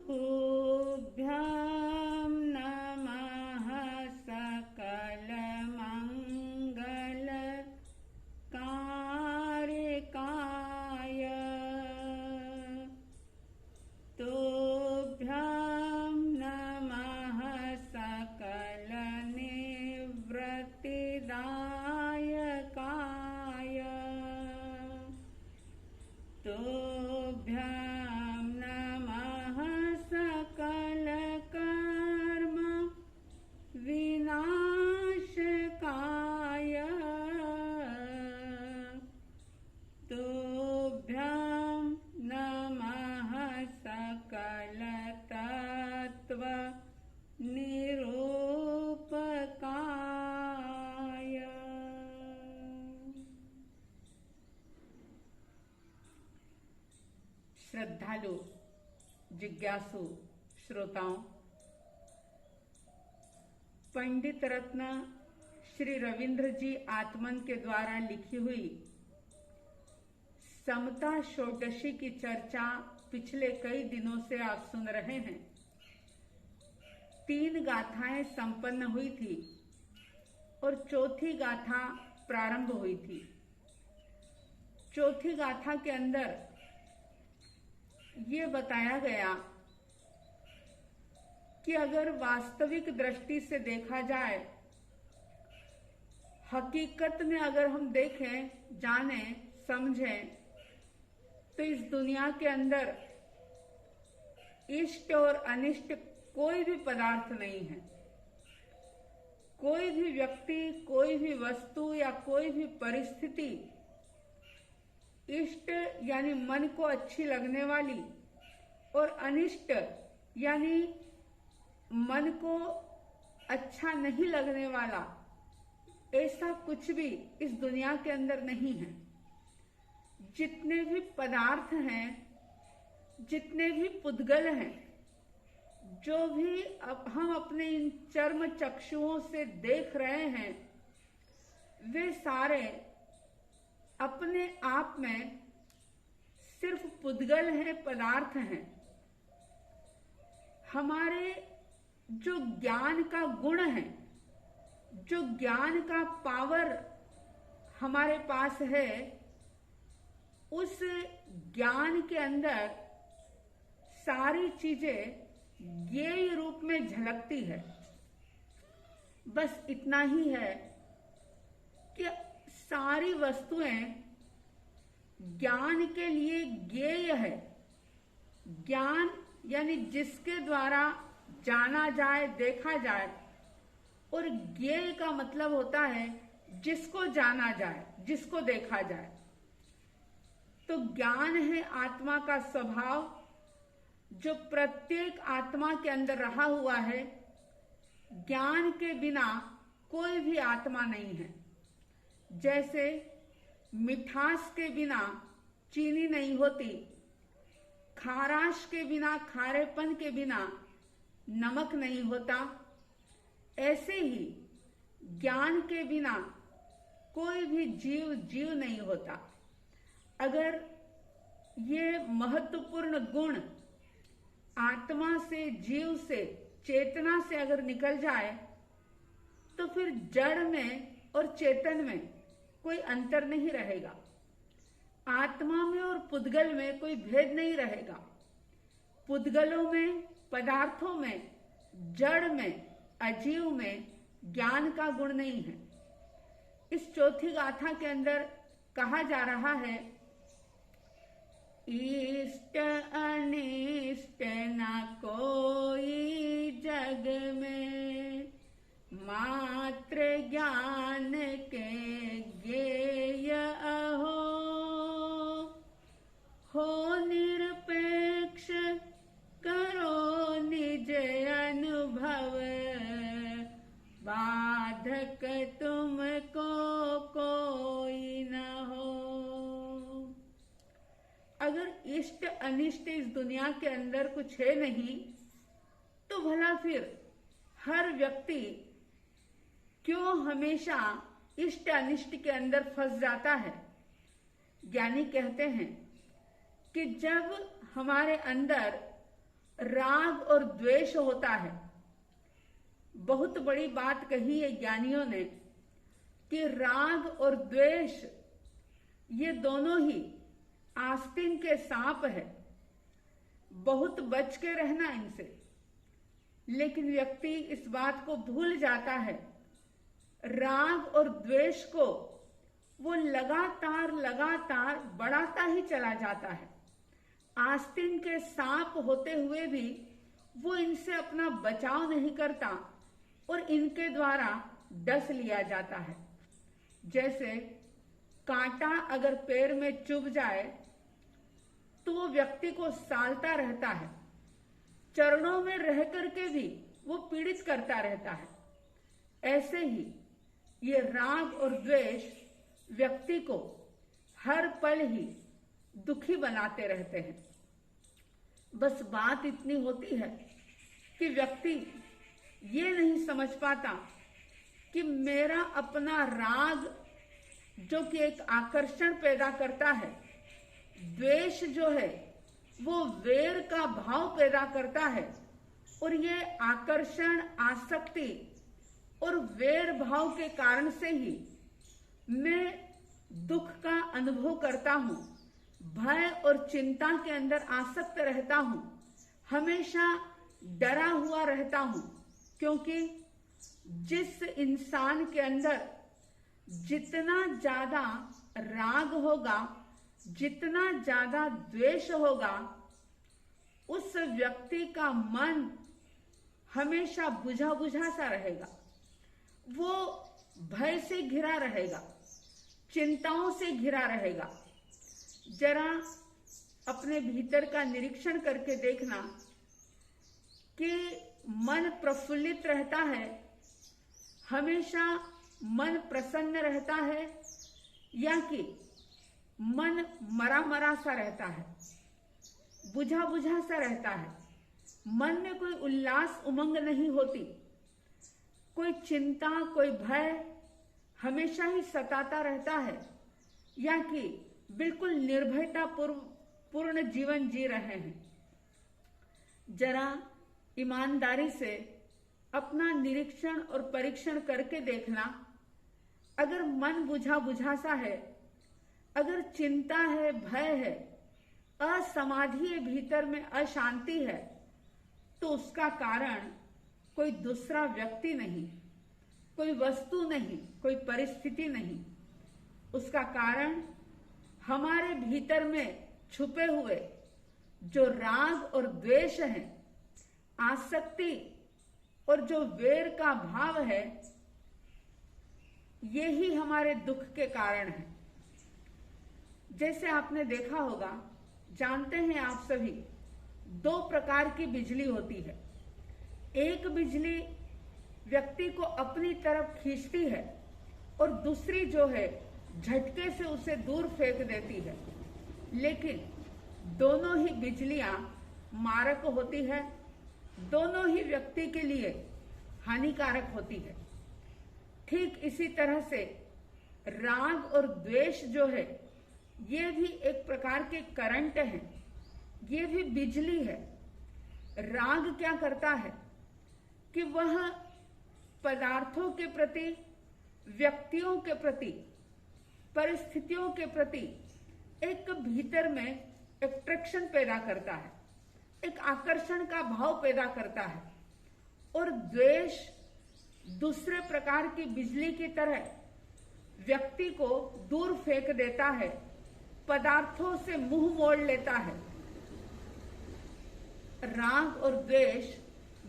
तुभ्यं नमः सकलमङ्गलकारकाय। तुभ्यं नमः सकलनिवृत्तिदायकाय। तुभ्यं नमः सकलकर्म विनाशकाय। तुभ्यं नमः सकलतत्त्व निरूपकाय। श्रद्धालु जिज्ञासु श्रोताओं, पंडित रत्न श्री रविंद्र जी आत्मन के द्वारा लिखी हुई समता षोडशी की चर्चा पिछले कई दिनों से आप सुन रहे हैं। 3 गाथाएं संपन्न हुई थी और चौथी गाथा प्रारंभ हुई थी। चौथी गाथा के अंदर ये बताया गया कि अगर वास्तविक दृष्टि से देखा जाए, हकीकत में अगर हम देखें, जानें, समझें, तो इस दुनिया के अंदर इष्ट और अनिष्ट कोई भी पदार्थ नहीं है। कोई भी व्यक्ति, कोई भी वस्तु या कोई भी परिस्थिति इष्ट यानी मन को अच्छी लगने वाली और अनिष्ट यानी मन को अच्छा नहीं लगने वाला, ऐसा कुछ भी इस दुनिया के अंदर नहीं है। जितने भी पदार्थ हैं, जितने भी पुद्गल हैं, जो भी अब हम अपने इन चर्म चक्षुओं से देख रहे हैं, वे सारे अपने आप में सिर्फ पुद्गल हैं, पदार्थ हैं। हमारे जो ज्ञान का गुण है, जो ज्ञान का पावर हमारे पास है, उस ज्ञान के अंदर सारी चीजें ज्ञेय रूप में झलकती है। बस इतना ही है कि सारी वस्तुएं ज्ञान के लिए ज्ञेय है। ज्ञान यानी जिसके द्वारा जाना जाए, देखा जाए, और ज्ञेय का मतलब होता है जिसको जाना जाए, जिसको देखा जाए। तो ज्ञान है आत्मा का स्वभाव, जो प्रत्येक आत्मा के अंदर रहा हुआ है। ज्ञान के बिना कोई भी आत्मा नहीं है। जैसे मिठास के बिना चीनी नहीं होती, खाराश के बिना, खारेपन के बिना नमक नहीं होता, ऐसे ही ज्ञान के बिना कोई भी जीव नहीं होता। अगर ये महत्वपूर्ण गुण आत्मा से, जीव से, चेतना से अगर निकल जाए, तो फिर जड़ में और चेतन में कोई अंतर नहीं रहेगा। आत्मा में और पुद्गल में कोई भेद नहीं रहेगा। पुद्गलों में, पदार्थों में, जड़ में, अजीव में ज्ञान का गुण नहीं है। इस चौथी गाथा के अंदर कहा जा रहा है, इष्ट अनिष्ट न कोई जग में, मात्र ज्ञान के ज्ञेय अहो। हो निरपेक्ष करो निज अनुभव, बाधक तुमको कोई न हो। अगर इष्ट अनिष्ट इस दुनिया के अंदर कुछ है नहीं, तो भला फिर हर व्यक्ति क्यों हमेशा इष्ट अनिष्ट के अंदर फंस जाता है। ज्ञानी कहते हैं कि जब हमारे अंदर राग और द्वेष होता है। बहुत बड़ी बात कही है ज्ञानियों ने कि राग और द्वेष ये दोनों ही आस्तीन के सांप है, बहुत बच के रहना इनसे। लेकिन व्यक्ति इस बात को भूल जाता है, राग और द्वेष को वो लगातार लगातार बढ़ाता ही चला जाता है। आस्तीन के सांप होते हुए भी वो इनसे अपना बचाव नहीं करता और इनके द्वारा डस लिया जाता है। जैसे कांटा अगर पैर में चुभ जाए तो वो व्यक्ति को सालता रहता है, चरणों में रह करके भी वो पीड़ित करता रहता है। ऐसे ही ये राग और द्वेष व्यक्ति को हर पल ही दुखी बनाते रहते हैं। बस बात इतनी होती है कि व्यक्ति ये नहीं समझ पाता कि मेरा अपना राग जो कि एक आकर्षण पैदा करता है, द्वेष जो है वो वैर का भाव पैदा करता है, और ये आकर्षण, आसक्ति और वैर भाव के कारण से ही मैं दुख का अनुभव करता हूं, भय और चिंता के अंदर आसक्त रहता हूं, हमेशा डरा हुआ रहता हूं। क्योंकि जिस इंसान के अंदर जितना ज्यादा राग होगा, जितना ज्यादा द्वेष होगा, उस व्यक्ति का मन हमेशा बुझा बुझा सा रहेगा, वो भय से घिरा रहेगा, चिंताओं से घिरा रहेगा। जरा अपने भीतर का निरीक्षण करके देखना कि मन प्रफुल्लित रहता है, हमेशा मन प्रसन्न रहता है, या कि मन मरा मरा सा रहता है, बुझा बुझा सा रहता है, मन में कोई उल्लास उमंग नहीं होती, कोई चिंता, कोई भय हमेशा ही सताता रहता है, या कि बिल्कुल निर्भयता पूर्ण जीवन जी रहे हैं। जरा ईमानदारी से अपना निरीक्षण और परीक्षण करके देखना, अगर मन बुझा बुझा सा है, अगर चिंता है, भय है, असमाधि है, भीतर में अशांति है, तो उसका कारण कोई दूसरा व्यक्ति नहीं, कोई वस्तु नहीं, कोई परिस्थिति नहीं। उसका कारण हमारे भीतर में छुपे हुए जो राग और द्वेष है, आसक्ति और जो वैर का भाव है, यही हमारे दुख के कारण है। जैसे आपने देखा होगा, जानते हैं आप सभी, दो प्रकार की बिजली होती है। एक बिजली व्यक्ति को अपनी तरफ खींचती है और दूसरी जो है झटके से उसे दूर फेंक देती है। लेकिन दोनों ही बिजलियां मारक होती है, दोनों ही व्यक्ति के लिए हानिकारक होती है। ठीक इसी तरह से राग और द्वेष जो है, ये भी एक प्रकार के करंट हैं, ये भी बिजली है। राग क्या करता है कि वह पदार्थों के प्रति, व्यक्तियों के प्रति, परिस्थितियों के प्रति एक भीतर में अट्रैक्शन पैदा करता है, एक आकर्षण का भाव पैदा करता है। और द्वेष दूसरे प्रकार की बिजली की तरह व्यक्ति को दूर फेंक देता है, पदार्थों से मुंह मोड़ लेता है। राग और द्वेष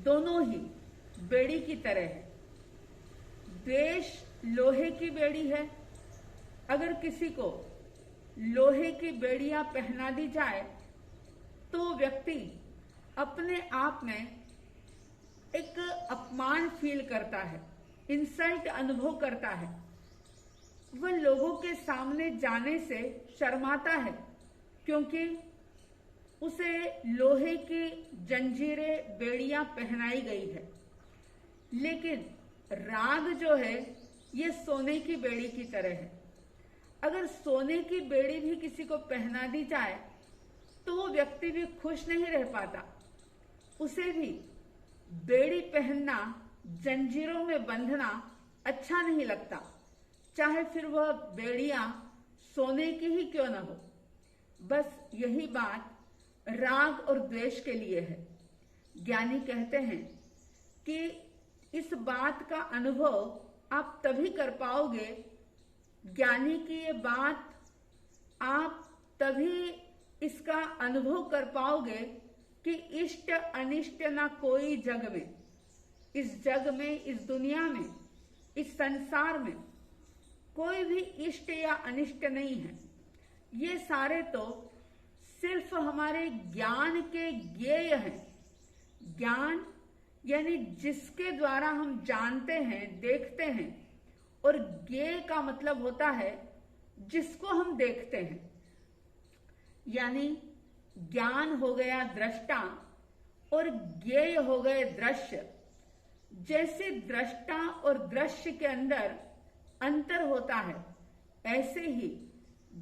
दोनों ही बेड़ी की तरह है। द्वेष लोहे की बेड़ी है, अगर किसी को लोहे की बेड़ियां पहना दी जाए तो व्यक्ति अपने आप में एक अपमान फील करता है, इंसल्ट अनुभव करता है। वह लोगों के सामने जाने से शर्माता है, क्योंकि उसे लोहे की जंजीरें, बेड़ियां पहनाई गई है। लेकिन राग जो है, ये सोने की बेड़ी की तरह है। अगर सोने की बेड़ी भी किसी को पहना दी जाए तो वो व्यक्ति भी खुश नहीं रह पाता, उसे भी बेड़ी पहनना, जंजीरों में बंधना अच्छा नहीं लगता, चाहे फिर वह बेड़ियां सोने की ही क्यों न हो। बस यही बात राग और द्वेष के लिए है। ज्ञानी कहते हैं कि इस बात का अनुभव आप तभी कर पाओगे, ज्ञानी की ये बात आप तभी इसका अनुभव कर पाओगे कि इष्ट अनिष्ट ना कोई जग में, इस जग में, इस दुनिया में, इस संसार में कोई भी इष्ट या अनिष्ट नहीं है। ये सारे तो सिर्फ हमारे ज्ञान के ज्ञेय हैं। ज्ञान यानी जिसके द्वारा हम जानते हैं, देखते हैं, और ज्ञेय का मतलब होता है जिसको हम देखते हैं। यानी ज्ञान हो गया दृष्टा और ज्ञेय हो गए दृश्य। जैसे दृष्टा और दृश्य के अंदर अंतर होता है, ऐसे ही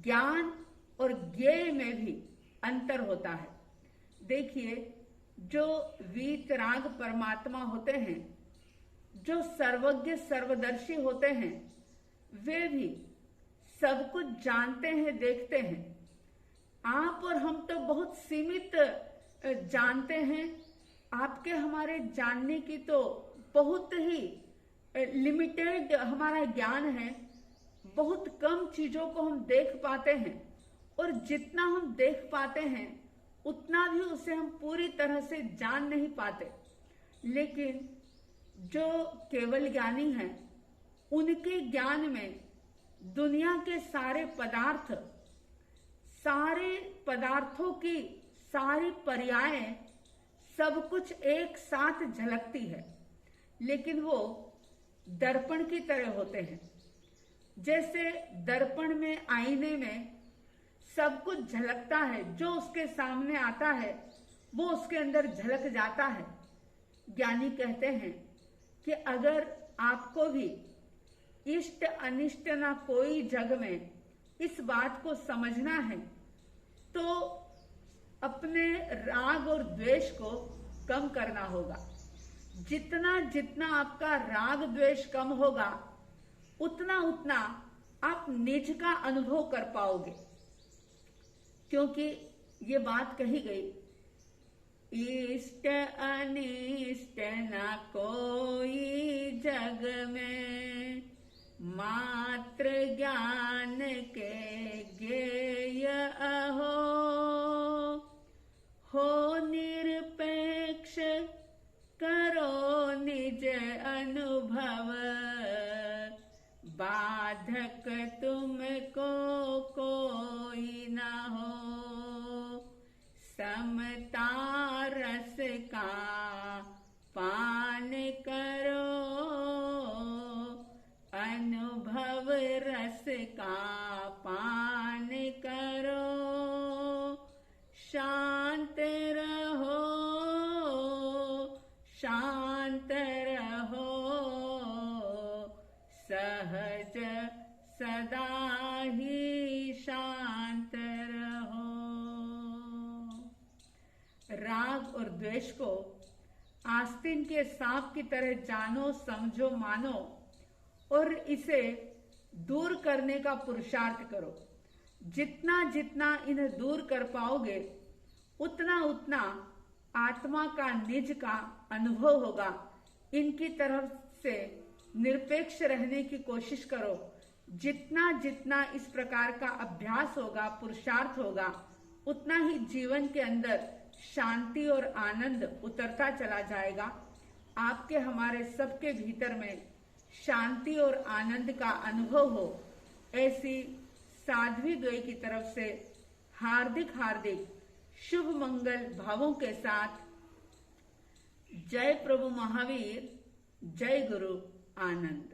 ज्ञान और ज्ञेय में भी अंतर होता है। देखिए, जो वीतराग परमात्मा होते हैं, जो सर्वज्ञ सर्वदर्शी होते हैं, वे भी सब कुछ जानते हैं, देखते हैं। आप और हम तो बहुत सीमित जानते हैं। आपके हमारे जानने की तो बहुत ही लिमिटेड हमारा ज्ञान है। बहुत कम चीजों को हम देख पाते हैं, और जितना हम देख पाते हैं उतना भी उसे हम पूरी तरह से जान नहीं पाते। लेकिन जो केवल ज्ञानी हैं, उनके ज्ञान में दुनिया के सारे पदार्थ, सारे पदार्थों की सारी पर्यायें, सब कुछ एक साथ झलकती है। लेकिन वो दर्पण की तरह होते हैं। जैसे दर्पण में, आईने में सब कुछ झलकता है, जो उसके सामने आता है वो उसके अंदर झलक जाता है। ज्ञानी कहते हैं कि अगर आपको भी इष्ट अनिष्ट ना कोई जग में इस बात को समझना है, तो अपने राग और द्वेष को कम करना होगा। जितना जितना आपका राग द्वेष कम होगा, उतना उतना आप निज का अनुभव कर पाओगे। क्योंकि ये बात कही गई, इष्ट अनिष्ट ना कोई जग में, मात्र ज्ञान के ज्ञेय अहो। हो निरपेक्ष करो निज अनुभव, बाधक तुमको कोई न हो। समता रस का पान करो, अनुभव रस का पान करो। शांत रहो, शांत रहो, सहज सदा ही शांत रहो। राग और द्वेष को आस्तीन के सांप की तरह जानो, समझो, मानो और इसे दूर करने का पुरुषार्थ करो। जितना जितना इन्हें दूर कर पाओगे, उतना उतना आत्मा का, निज का अनुभव होगा। इनकी तरफ से निरपेक्ष रहने की कोशिश करो। जितना जितना इस प्रकार का अभ्यास होगा, पुरुषार्थ होगा, उतना ही जीवन के अंदर शांति और आनंद उतरता चला जाएगा। आपके, हमारे सबके भीतर में शांति और आनंद का अनुभव हो, ऐसी साध्वी द्वय की तरफ से हार्दिक हार्दिक शुभ मंगल भावों के साथ जय प्रभु महावीर, जय गुरु आनंद।